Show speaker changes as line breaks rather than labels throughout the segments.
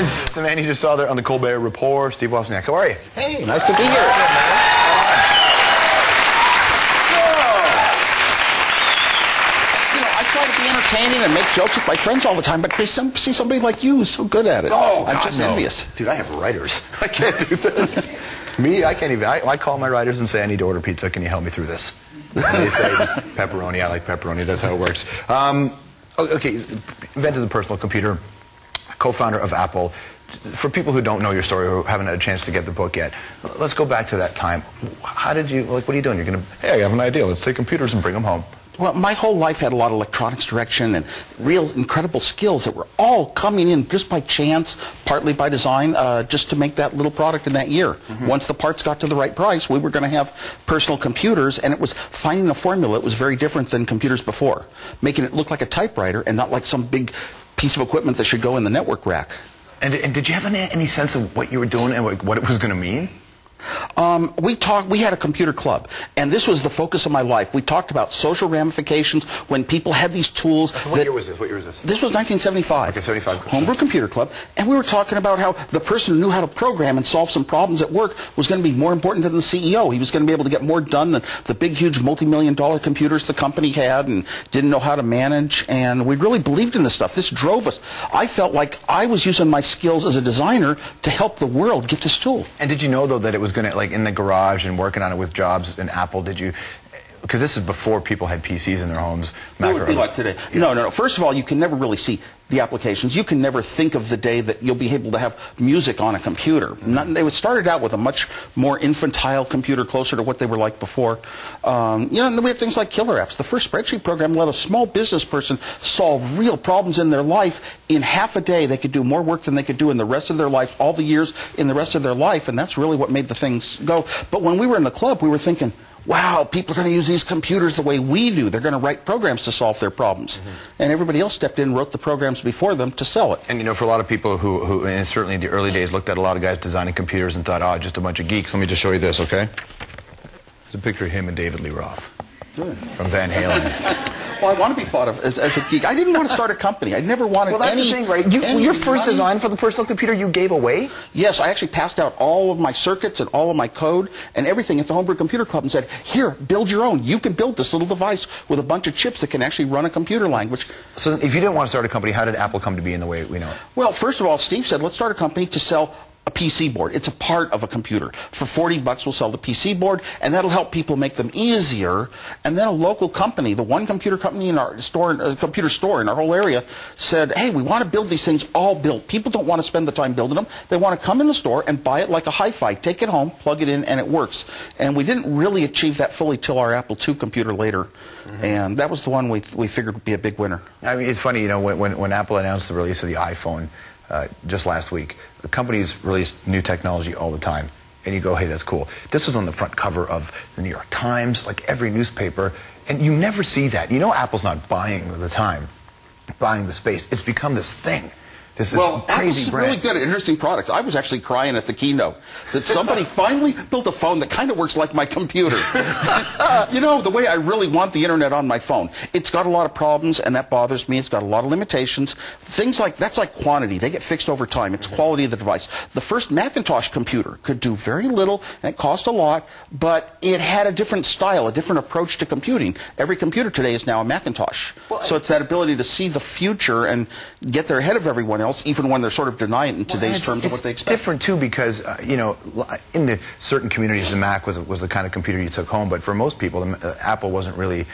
is the man you just saw there on the Colbert Report, Steve Wozniak. How are you?
Hey, nice to be here. I try to be entertaining and make jokes with my friends all the time, but they see somebody like you who's so good at it.
Oh,
I'm just envious.
Dude, I have writers. I can't do that. Me, I can't even. I call my writers and say, I need to order pizza. Can you help me through this? And they say, just pepperoni. I like pepperoni. That's how it works. Okay, invented the personal computer, co-founder of Apple. For people who don't know your story or haven't had a chance to get the book yet, let's go back to that time. How did you, like, what are you doing? You're going to, hey, I have an idea. Let's take computers and bring them home.
Well, my whole life had a lot of electronics direction and real incredible skills that were all coming in just by chance, partly by design, just to make that little product in that year. Mm-hmm. Once the parts got to the right price, we were going to have personal computers, and it was finding a formula that was very different than computers before, making it look like a typewriter and not like some big piece of equipment that should go in the network rack.
And did you have any sense of what you were doing and what it was going to mean?
We had a computer club, and this was the focus of my life. We talked about social ramifications when people had these tools.
What year was this? What year was this?
This was 1975.
Okay, 75.
Homebrew Computer Club, and we were talking about how the person who knew how to program and solve some problems at work was going to be more important than the CEO. He was going to be able to get more done than the big, huge, multi-million-dollar computers the company had and didn't know how to manage, and we really believed in this stuff. This drove us. I felt like I was using my skills as a designer to help the world get this tool.
And did you know, though, that it was going to, like, in the garage and working on it with jobs in Apple, did you, because this is before people had PCs in their homes.
It would be like today. Yeah. No. First of all, you can never really see the applications. You can never think of the day that you'll be able to have music on a computer. Mm-hmm. They started out with a much more infantile computer, closer to what they were like before. And we have things like killer apps. The first spreadsheet program let a small business person solve real problems in their life. In half a day, they could do more work than they could do in the rest of their life, all the years in the rest of their life, and that's really what made the things go. But when we were in the club, we were thinking, wow, people are going to use these computers the way we do. They're going to write programs to solve their problems. Mm-hmm. And everybody else stepped in and wrote the programs before them to sell it.
And, for a lot of people who and certainly in the early days, looked at a lot of guys designing computers and thought, oh, just a bunch of geeks. Let me just show you this, okay? There's a picture of him and David Lee Roth. Good. From Van Halen.
Well, I want to be thought of as a geek. I didn't want to start a company. I never wanted any...
Well, that's the thing, right? Your first design for the personal computer you gave away?
Yes, I actually passed out all of my circuits and all of my code and everything at the Homebrew Computer Club and said, here, build your own. You can build this little device with a bunch of chips that can actually run a computer language.
So if you didn't want to start a company, how did Apple come to be in the way we know it?
Well, first of all, Steve said, let's start a company to sell a PC board. It's a part of a computer. For $40, we'll sell the PC board, and that'll help people make them easier. And then a local company, the one computer company in our store, computer store in our whole area, said, hey, we want to build these things all built. People don't want to spend the time building them. They want to come in the store and buy it like a hi-fi, take it home, plug it in, and it works. And we didn't really achieve that fully till our Apple II computer later. Mm-hmm. And that was the one we figured would be a big winner.
I mean, it's funny, when Apple announced the release of the iPhone just last week, the companies release new technology all the time, and you go, hey, that's cool. This was on the front cover of the New York Times, like every newspaper, and you never see that. Apple's not buying the time, buying the space. It's become this thing. This is crazy
Apple's
brand.
Really good at interesting products. I was actually crying at the keynote that somebody finally built a phone that kind of works like my computer. The way I really want the internet on my phone. It's got a lot of problems, and that bothers me. It's got a lot of limitations. Things like, that's like quantity. They get fixed over time. It's quality of the device. The first Macintosh computer could do very little, and it cost a lot, but it had a different style, a different approach to computing. Every computer today is now a Macintosh. Well, so it's that ability to see the future and get there ahead of everyone else, even when they're sort of denying it in today's terms of what they expect.
It's different, too, because, in the certain communities, the Mac was the kind of computer you took home, but for most people, Apple wasn't really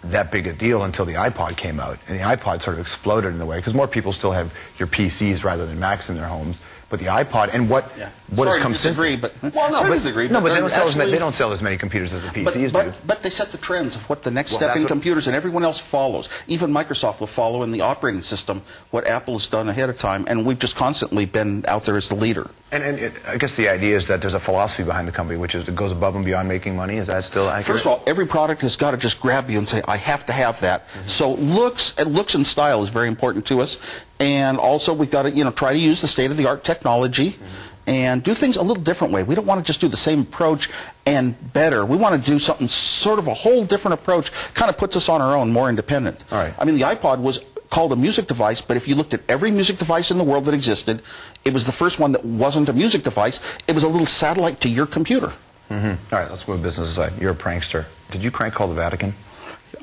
that big a deal until the iPod came out. And the iPod sort of exploded in a way, because more people still have your PCs rather than Macs in their homes. But the iPod, and what has come since...
Disagree,
but they don't sell as many computers as the PCs do.
But they set the trends of what the next step in computers, and everyone else follows. Even Microsoft will follow in the operating system what Apple has done ahead of time, and we've just constantly been out there as the leader.
And I guess the idea is that there's a philosophy behind the company, which is it goes above and beyond making money. Is that still accurate?
First of all, every product has got to just grab you and say, I have to have that. Mm-hmm. So looks and style is very important to us. And also, we've got to try to use the state-of-the-art technology and do things a little different way. We don't want to just do the same approach and better. We want to do something sort of a whole different approach. Kind of puts us on our own, more independent.
All right.
I mean, the iPod was called a music device, but if you looked at every music device in the world that existed, it was the first one that wasn't a music device. It was a little satellite to your computer.
All right, let's move business aside. You're a prankster. Did you crank call the Vatican?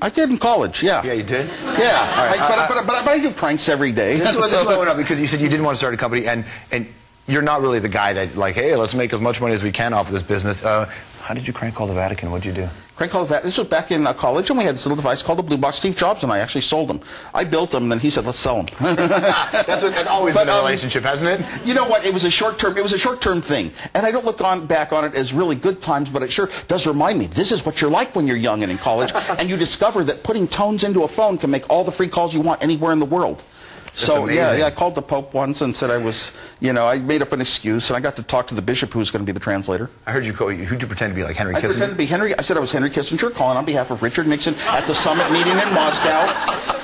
I did in college, yeah.
Yeah, you did?
Yeah, right, but I do pranks every day.
This is what went up, because you said you didn't want to start a company, and you're not really the guy that, like, hey, let's make as much money as we can off of this business. How did you crank call the Vatican? What did you do?
Crank call the Vatican. This was back in college, and we had this little device called the Blue Box. Steve Jobs and I actually sold them. I built them, and then he said, "Let's sell them."
That's always been a relationship, hasn't it?
You know what? It was a short-term thing, and I don't look back on it as really good times, but it sure does remind me. This is what you're like when you're young and in college, and you discover that putting tones into a phone can make all the free calls you want anywhere in the world. So yeah, I called the Pope once and said I was, I made up an excuse, and I got to talk to the bishop who was going to be the translator.
I heard you who'd you pretend to be, like Henry Kissinger?
I pretended to be Henry. I said I was Henry Kissinger calling on behalf of Richard Nixon at the summit meeting in Moscow,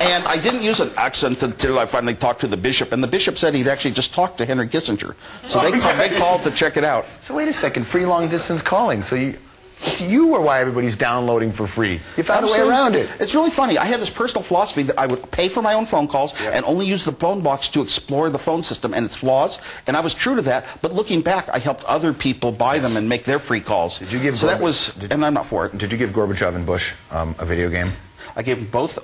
and I didn't use an accent until I finally talked to the bishop, and the bishop said he'd actually just talked to Henry Kissinger. So they called to check it out.
So wait a second, free long distance calling. So you were why everybody's downloading for free. You found a way around it.
It's really funny. I had this personal philosophy that I would pay for my own phone calls and only use the phone box to explore the phone system and its flaws. And I was true to that. But looking back, I helped other people buy them and make their free calls.
Did you give?
So that was, and I'm not for it.
Did you give Gorbachev and Bush a video game?
I gave them both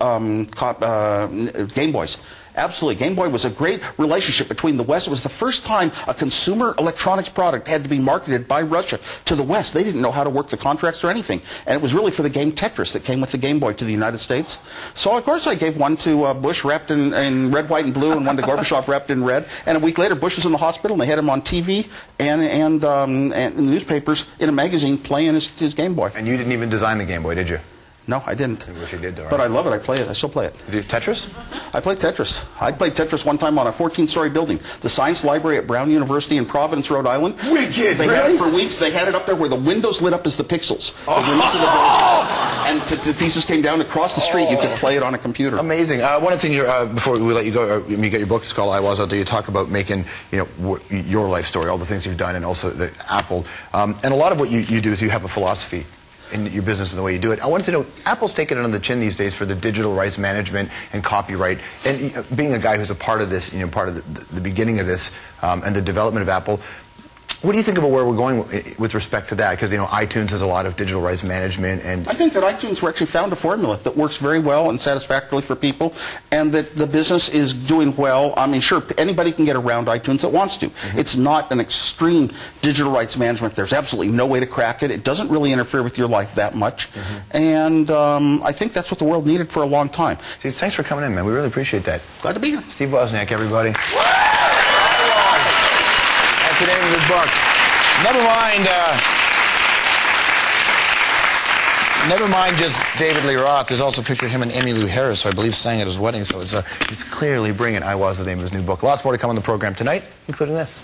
Game Boys. Absolutely. Game Boy was a great relationship between the West. It was the first time a consumer electronics product had to be marketed by Russia to the West. They didn't know how to work the contracts or anything. And it was really for the game Tetris that came with the Game Boy to the United States. So, of course, I gave one to Bush wrapped in red, white, and blue, and one to Gorbachev wrapped in red. And a week later, Bush was in the hospital, and they had him on TV and in the newspapers in a magazine playing his Game Boy.
And you didn't even design the Game Boy, did you?
No, I didn't.
I wish you did, though.
But I love it. I play it. I still play it.
Did you do Tetris?
I played Tetris. I played Tetris one time on a 14-story building. The Science Library at Brown University in Providence, Rhode Island.
Wicked,
They had it for weeks. They had it up there where the windows lit up as the pixels. And the pieces came down across the street. You could play it on a computer.
Amazing. One of the things, before we let you go, you get your book. It's called I Was Out There. You talk about making, your life story, all the things you've done, and also the Apple. And a lot of what you do is you have a philosophy in your business and the way you do it. I wanted to know, Apple's taking it on the chin these days for the digital rights management and copyright. And being a guy who's a part of this, part of the beginning of this and the development of Apple, what do you think about where we're going with respect to that? Because, iTunes has a lot of digital rights management. And
I think that iTunes actually found a formula that works very well and satisfactorily for people, and that the business is doing well. I mean, sure, anybody can get around iTunes that wants to. It's not an extreme digital rights management. There's absolutely no way to crack it. It doesn't really interfere with your life that much. And I think that's what the world needed for a long time.
Steve, thanks for coming in, man. We really appreciate that.
Glad to be here.
Steve Wozniak, everybody. The name of his book. Never mind just David Lee Roth. There's also a picture of him and Emmylou Harris, who I believe sang at his wedding. So it's clearly bringing I Was the name of his new book. Lots more to come on the program tonight, including this.